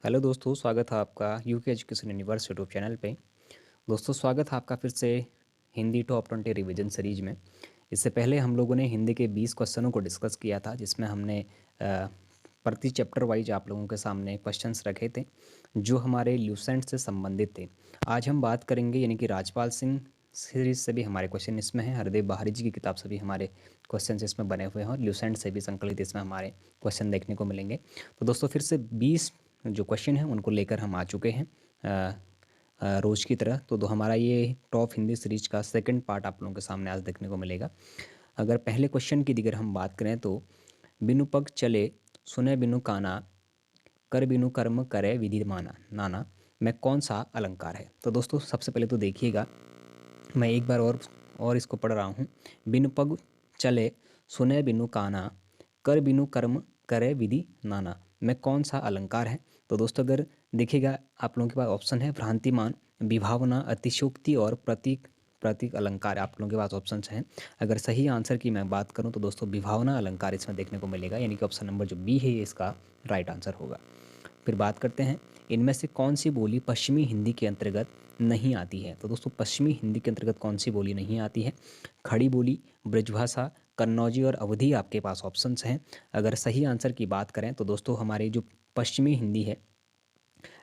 Hello दोस्तों, स्वागत है आपका UK education universe YouTube channel पे। दोस्तों, स्वागत है आपका फिर से हिंदी टॉप 20 रिवीजन सीरीज में। इससे पहले हम लोगों ने हिंदी के 20 क्वेश्चनों को डिस्कस किया था, जिसमें हमने प्रति चैप्टर वाइज आप लोगों के सामने क्वेश्चंस रखे थे जो हमारे ल्यूसेंट से संबंधित थे। आज हम बात करेंगे यानी कि राजपाल सिंह सीरीज से भी हमारे क्वेश्चन इसमें हैं, हरदेव बाहरी जी की किताब से भी हमारे क्वेश्चन इसमें बने हुए हैं और ल्यूसेंट से भी संकलित इसमें हमारे क्वेश्चन देखने को मिलेंगे। तो दोस्तों, फिर से 20 जो क्वेश्चन हैं उनको लेकर हम आ चुके हैं रोज़ की तरह। तो हमारा ये टॉप हिंदी सीरीज का सेकंड पार्ट आप लोगों के सामने आज देखने को मिलेगा। अगर पहले क्वेश्चन की अगर हम बात करें तो बिनु पग चले सुने बिनु काना कर बिनु कर्म करे विधि माना नाना में कौन सा अलंकार है। तो दोस्तों, सबसे पहले तो देखिएगा, मैं एक बार और इसको पढ़ रहा हूँ। बिनु पग चले सुने बिनु काना कर बिनु कर्म करे विधि नाना में कौन सा अलंकार है। तो दोस्तों, अगर देखिएगा आप लोगों के पास ऑप्शन है भ्रांतिमान, विभावना, अतिशयोक्ति और प्रतीक प्रतीक अलंकार आप लोगों के पास ऑप्शन हैं। अगर सही आंसर की मैं बात करूं तो दोस्तों विभावना अलंकार इसमें देखने को मिलेगा, यानी कि ऑप्शन नंबर जो बी है ये इसका राइट आंसर होगा। फिर बात करते हैं, इनमें से कौन सी बोली पश्चिमी हिंदी के अंतर्गत नहीं आती है। तो दोस्तों, पश्चिमी हिंदी के अंतर्गत कौन सी बोली नहीं आती है। खड़ी बोली, ब्रजभाषा, कन्नौजी और अवधी आपके पास ऑप्शंस हैं। अगर सही आंसर की बात करें तो दोस्तों हमारी जो पश्चिमी हिंदी है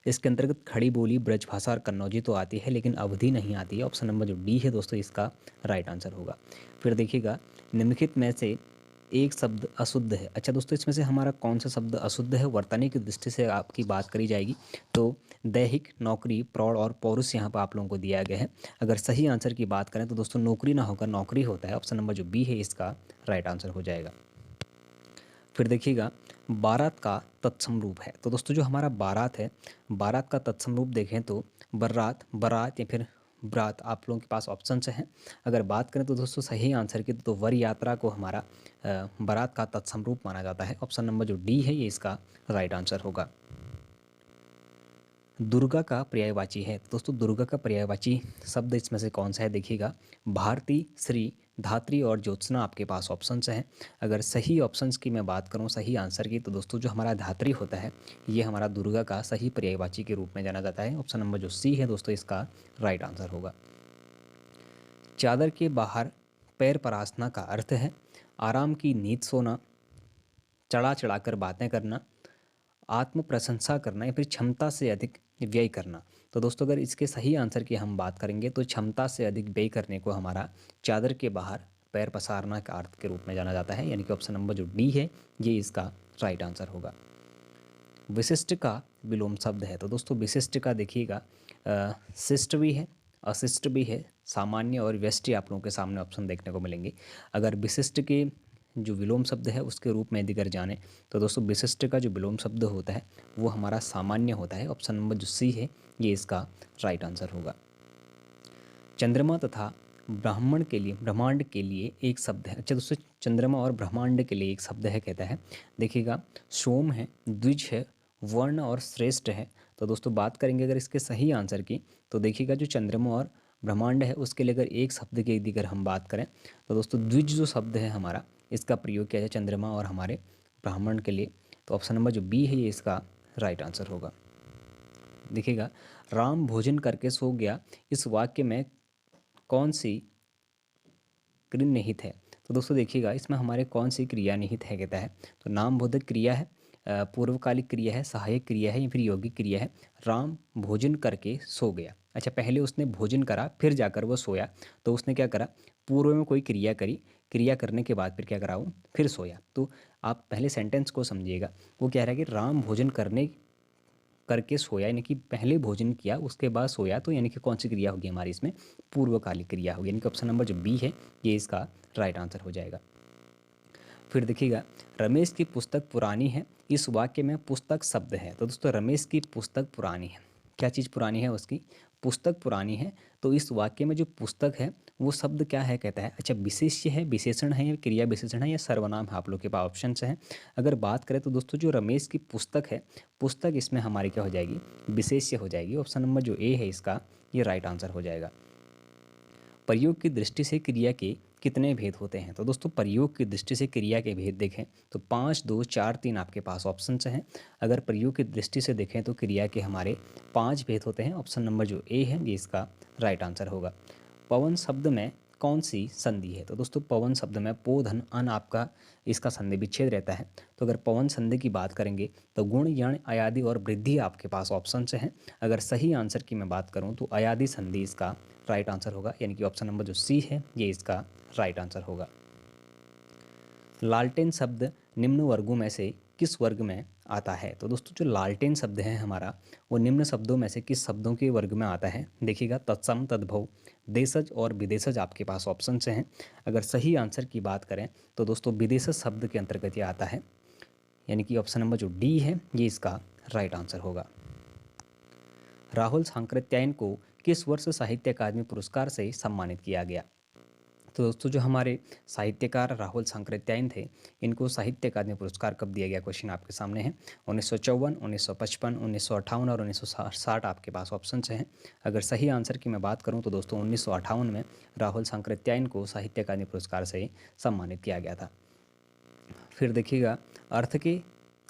इसके अंतर्गत खड़ी बोली, ब्रजभाषा और कन्नौजी तो आती है, लेकिन अवधी नहीं आती है। ऑप्शन नंबर जो डी है दोस्तों इसका राइट आंसर होगा। फिर देखिएगा, निम्नलिखित में से एक शब्द अशुद्ध है। अच्छा दोस्तों, इसमें से हमारा कौन सा शब्द अशुद्ध है, वर्तनी की दृष्टि से आपकी बात करी जाएगी। तो दैहिक, नौकरी, प्रौढ़ और पौरुष यहाँ पर आप लोगों को दिया गया है। अगर सही आंसर की बात करें तो दोस्तों नौकरी ना होकर नौकरी होता है। ऑप्शन नंबर जो बी है इसका राइट आंसर हो जाएगा। फिर देखिएगा, बारात का तत्सम रूप है। तो दोस्तों जो हमारा बारात है, बारात का तत्सम रूप देखें तो बर्रात, बारात या फिर ब्रात आप लोगों के पास ऑप्शंस हैं। अगर बात करें तो दोस्तों सही आंसर की तो वर यात्रा को हमारा बारात का तत्सम रूप माना जाता है। ऑप्शन नंबर जो डी है ये इसका राइट आंसर होगा। दुर्गा का पर्यायवाची है। दोस्तों दुर्गा का पर्यायवाची शब्द इसमें से कौन सा है, देखिएगा, भारती, श्री, धात्री और ज्योत्सना आपके पास ऑप्शंस हैं। अगर सही ऑप्शंस की मैं बात करूं, सही आंसर की, तो दोस्तों जो हमारा धात्री होता है ये हमारा दुर्गा का सही पर्यायवाची के रूप में जाना जाता है। ऑप्शन नंबर जो सी है दोस्तों इसका राइट आंसर होगा। चादर के बाहर पैर परासना का अर्थ है आराम की नींद सोना, चढ़ा चढ़ाकर बातें करना, आत्म प्रशंसा करना या फिर क्षमता से अधिक व्यय करना। तो दोस्तों अगर इसके सही आंसर की हम बात करेंगे तो क्षमता से अधिक व्यय करने को हमारा चादर के बाहर पैर पसारना का अर्थ के रूप में जाना जाता है, यानी कि ऑप्शन नंबर जो डी है ये इसका राइट आंसर होगा। विशिष्ट का विलोम शब्द है। तो दोस्तों विशिष्ट का देखिएगा, शिष्ट भी है, अशिष्ट भी है, सामान्य और व्यष्टि आप लोगों के सामने ऑप्शन देखने को मिलेंगे। अगर विशिष्ट के जो विलोम शब्द है उसके रूप में यदि अगर जाने तो दोस्तों विशिष्ट का जो विलोम शब्द होता है वो हमारा सामान्य होता है। ऑप्शन नंबर जो सी है ये इसका राइट आंसर होगा। चंद्रमा तथा ब्राह्मण के लिए, ब्रह्मांड के लिए एक शब्द है। अच्छा दोस्तों, चंद्रमा और ब्रह्मांड के लिए एक शब्द है, कहता है, देखिएगा, सोम है, द्विज है, वर्ण और श्रेष्ठ है। तो दोस्तों बात करेंगे अगर इसके सही आंसर की तो देखिएगा जो चंद्रमा और ब्रह्मांड है उसके लिए अगर एक शब्द की यदि अगर हम बात करें तो दोस्तों द्विज जो शब्द है हमारा इसका प्रयोग किया जाए चंद्रमा और हमारे ब्राह्मण के लिए। तो ऑप्शन नंबर जो बी है ये इसका राइट आंसर होगा। देखिएगा, राम भोजन करके सो गया, इस वाक्य में कौन सी क्रिया निहित है। तो दोस्तों देखिएगा इसमें हमारे कौन सी क्रिया निहित है, कहता है, तो नाम बोधक क्रिया है, पूर्वकालिक क्रिया है, सहायक क्रिया है या फिर यौगिक क्रिया है। राम भोजन करके सो गया। अच्छा, पहले उसने भोजन करा फिर जाकर वो सोया, तो उसने क्या करा, पूर्व में कोई क्रिया करी, क्रिया करने के बाद फिर क्या करा वो फिर सोया। तो आप पहले सेंटेंस को समझिएगा, वो कह रहा है कि राम भोजन करने करके सोया, यानी कि पहले भोजन किया उसके बाद सोया, तो यानी कि कौन सी क्रिया होगी हमारी इसमें पूर्वकालिक क्रिया होगी, यानी कि ऑप्शन नंबर जो बी है ये इसका राइट आंसर हो जाएगा। फिर देखिएगा, रमेश की पुस्तक पुरानी है, इस वाक्य में पुस्तक शब्द है। तो दोस्तों रमेश की पुस्तक पुरानी है, क्या चीज़ पुरानी है, उसकी पुस्तक पुरानी है। तो इस वाक्य में जो पुस्तक है वो शब्द क्या है, कहता है, अच्छा विशेष्य है, विशेषण है, या क्रिया विशेषण है, या सर्वनाम है, आप लोग के पास ऑप्शन हैं। अगर बात करें तो दोस्तों जो रमेश की पुस्तक है, पुस्तक इसमें हमारी क्या हो जाएगी, विशेष्य हो जाएगी। ऑप्शन नंबर जो ए है इसका ये राइट आंसर हो जाएगा। प्रयोग की दृष्टि से क्रिया के कितने भेद होते हैं? तो दोस्तों प्रयोग की दृष्टि से क्रिया के भेद देखें तो 5, 2, 4, 3 आपके पास ऑप्शन हैं। अगर प्रयोग की दृष्टि से देखें तो क्रिया के हमारे 5 भेद होते हैं। ऑप्शन नंबर जो ए है ये इसका राइट आंसर होगा। पवन शब्द में कौन सी संधि है? तो दोस्तों पवन शब्द में पो धन अन आपका इसका संधि विच्छेद रहता है। तो अगर पवन संधि की बात करेंगे तो गुण यण अयादि और वृद्धि आपके पास ऑप्शन से हैं। अगर सही आंसर की मैं बात करूं तो अयादि संधि इसका राइट आंसर होगा, यानी कि ऑप्शन नंबर जो सी है ये इसका राइट आंसर होगा। लालटेन शब्द निम्न वर्गों में से किस वर्ग में आता है? तो दोस्तों जो लालटेन शब्द है हमारा वो निम्न शब्दों में से किस शब्दों के वर्ग में आता है? देखिएगा तत्सम, तद्भव, देशज और विदेशज आपके पास ऑप्शन से हैं। अगर सही आंसर की बात करें तो दोस्तों विदेशज शब्द के अंतर्गत ये आता है, यानी कि ऑप्शन नंबर जो डी है ये इसका राइट आंसर होगा। राहुल सांकृत्यायन को किस वर्ष साहित्य अकादमी पुरस्कार से सम्मानित किया गया? तो दोस्तों जो हमारे साहित्यकार राहुल सांकृत्यायन थे इनको साहित्य अकादमी पुरस्कार कब दिया गया, क्वेश्चन आपके सामने है। 1954, 1955, 1958 और 1960 आपके पास ऑप्शन हैं। अगर सही आंसर की मैं बात करूं तो दोस्तों 1958 में राहुल सांकृत्यायन को साहित्य अकादमी पुरस्कार से सम्मानित किया गया था। फिर देखिएगा अर्थ के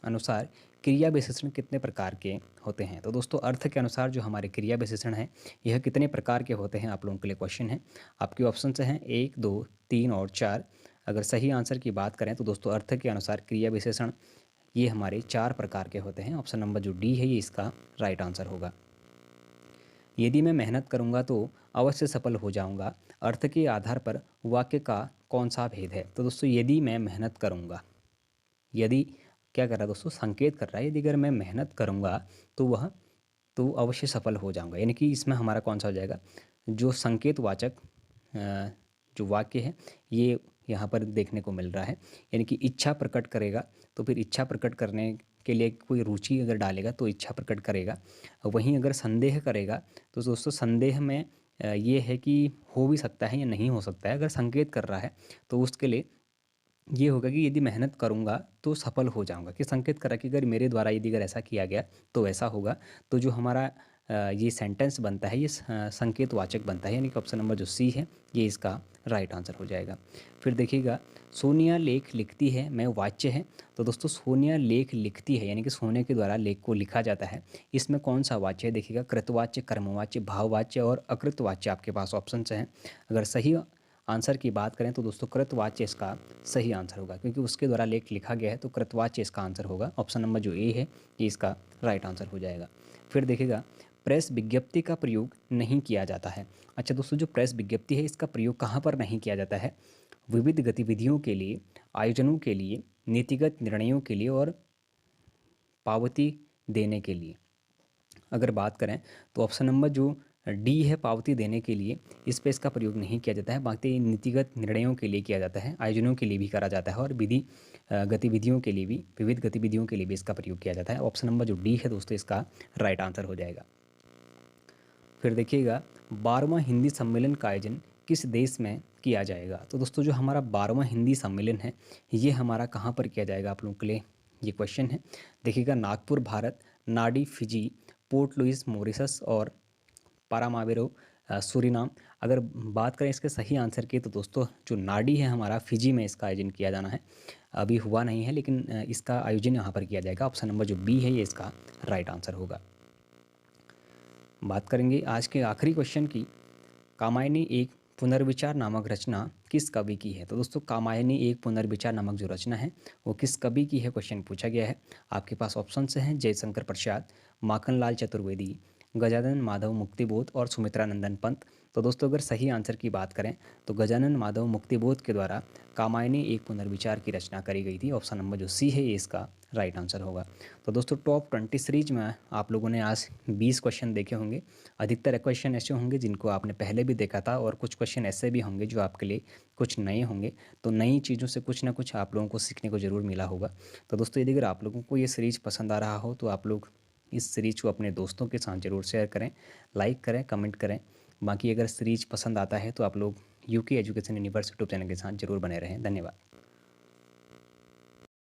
अनुसार क्रिया विशेषण कितने प्रकार के होते हैं? तो दोस्तों अर्थ के अनुसार जो हमारे क्रिया विशेषण हैं यह कितने प्रकार के होते हैं आप लोगों के लिए क्वेश्चन है। आपके ऑप्शन से हैं 1, 2, 3 और 4। अगर सही आंसर की बात करें तो दोस्तों अर्थ के अनुसार क्रिया विशेषण ये हमारे 4 प्रकार के होते हैं। ऑप्शन नंबर जो डी है ये इसका राइट आंसर होगा। यदि मैं मेहनत करूँगा तो अवश्य सफल हो जाऊँगा, अर्थ के आधार पर वाक्य का कौन सा भेद है? तो दोस्तों यदि मैं मेहनत करूँगा, यदि क्या कर रहा है दोस्तों, संकेत कर रहा है यदि अगर मैं मेहनत करूँगा तो अवश्य सफल हो जाऊँगा, यानी कि इसमें हमारा कौन सा हो जाएगा, जो संकेतवाचक जो वाक्य है ये यहाँ पर देखने को मिल रहा है। यानी कि इच्छा प्रकट करेगा तो फिर इच्छा प्रकट करने के लिए कोई रुचि अगर डालेगा तो इच्छा प्रकट करेगा। वहीं अगर संदेह करेगा तो दोस्तों संदेह में ये है कि हो भी सकता है या नहीं हो सकता है। अगर संकेत कर रहा है तो उसके लिए ये होगा कि यदि मेहनत करूँगा तो सफल हो जाऊँगा, कि संकेत करा कि अगर मेरे द्वारा यदि अगर ऐसा किया गया तो ऐसा होगा। तो जो हमारा ये सेंटेंस बनता है ये संकेतवाचक बनता है, यानी कि ऑप्शन नंबर जो सी है ये इसका राइट आंसर हो जाएगा। फिर देखिएगा सोनिया लेख लिखती है मैं वाच्य है। तो दोस्तों सोनिया लेख लिखती है यानी कि सोनिया के द्वारा लेख को लिखा जाता है। इसमें कौन सा वाच्य है? देखिएगा कृतवाच्य, कर्मवाच्य, भाववाच्य और अकृतवाच्य आपके पास ऑप्शन हैं। अगर सही आंसर की बात करें तो दोस्तों कृतवाच्य इसका सही आंसर होगा, क्योंकि उसके द्वारा लेख लिखा गया है तो कृतवाच्य इसका आंसर होगा। ऑप्शन नंबर जो ए है ये इसका राइट आंसर हो जाएगा। फिर देखिएगा प्रेस विज्ञप्ति का प्रयोग नहीं किया जाता है। अच्छा दोस्तों जो प्रेस विज्ञप्ति है इसका प्रयोग कहाँ पर नहीं किया जाता है? विविध गतिविधियों के लिए, आयोजनों के लिए, नीतिगत निर्णयों के लिए और पावती देने के लिए। अगर बात करें तो ऑप्शन नंबर जो डी है पावती देने के लिए, इस पे इसका प्रयोग नहीं किया जाता है। बाकी नीतिगत निर्णयों के लिए किया जाता है, आयोजनों के लिए भी करा जाता है और विधि गतिविधियों के लिए भी, विविध गतिविधियों के लिए भी इसका प्रयोग किया जाता है। ऑप्शन नंबर जो डी है दोस्तों इसका राइट आंसर हो जाएगा। फिर देखिएगा 12वां हिंदी सम्मेलन का आयोजन किस देश में किया जाएगा? तो दोस्तों जो हमारा 12वां हिंदी सम्मेलन है ये हमारा कहाँ पर किया जाएगा आप लोगों के लिए ये क्वेश्चन है। देखिएगा नागपुर भारत, नाडी फिजी, पोर्ट लुइस मॉरिशस और पारामावेरो सूरीनाम। अगर बात करें इसके सही आंसर की तो दोस्तों जो नाडी है हमारा फिजी में इसका आयोजन किया जाना है। अभी हुआ नहीं है लेकिन इसका आयोजन यहाँ पर किया जाएगा। ऑप्शन नंबर जो बी है ये इसका राइट आंसर होगा। बात करेंगे आज के आखिरी क्वेश्चन की। कामायनी एक पुनर्विचार नामक रचना किस कवि की है? तो दोस्तों कामायनी एक पुनर्विचार नामक जो रचना है वो किस कवि की है, क्वेश्चन पूछा गया है। आपके पास ऑप्शन से हैं जयशंकर प्रसाद, माखनलाल चतुर्वेदी, गजानन माधव मुक्तिबोध और सुमित्रानंदन पंत। तो दोस्तों अगर सही आंसर की बात करें तो गजानन माधव मुक्तिबोध के द्वारा कामायनी एक पुनर्विचार की रचना करी गई थी। ऑप्शन नंबर जो सी है ये इसका राइट आंसर होगा। तो दोस्तों टॉप 20 सीरीज में आप लोगों ने आज 20 क्वेश्चन देखे होंगे। अधिकतर क्वेश्चन ऐसे होंगे जिनको आपने पहले भी देखा था और कुछ क्वेश्चन ऐसे भी होंगे जो आपके लिए कुछ नए होंगे। तो नई चीज़ों से कुछ ना कुछ आप लोगों को सीखने को ज़रूर मिला होगा। तो दोस्तों यदि अगर आप लोगों को ये सीरीज पसंद आ रहा हो तो आप लोग इस सीरीज को अपने दोस्तों के साथ ज़रूर शेयर करें, लाइक करें, कमेंट करें। बाकी अगर सीरीज पसंद आता है तो आप लोग UK education universe YouTube channel के साथ ज़रूर बने रहें। धन्यवाद।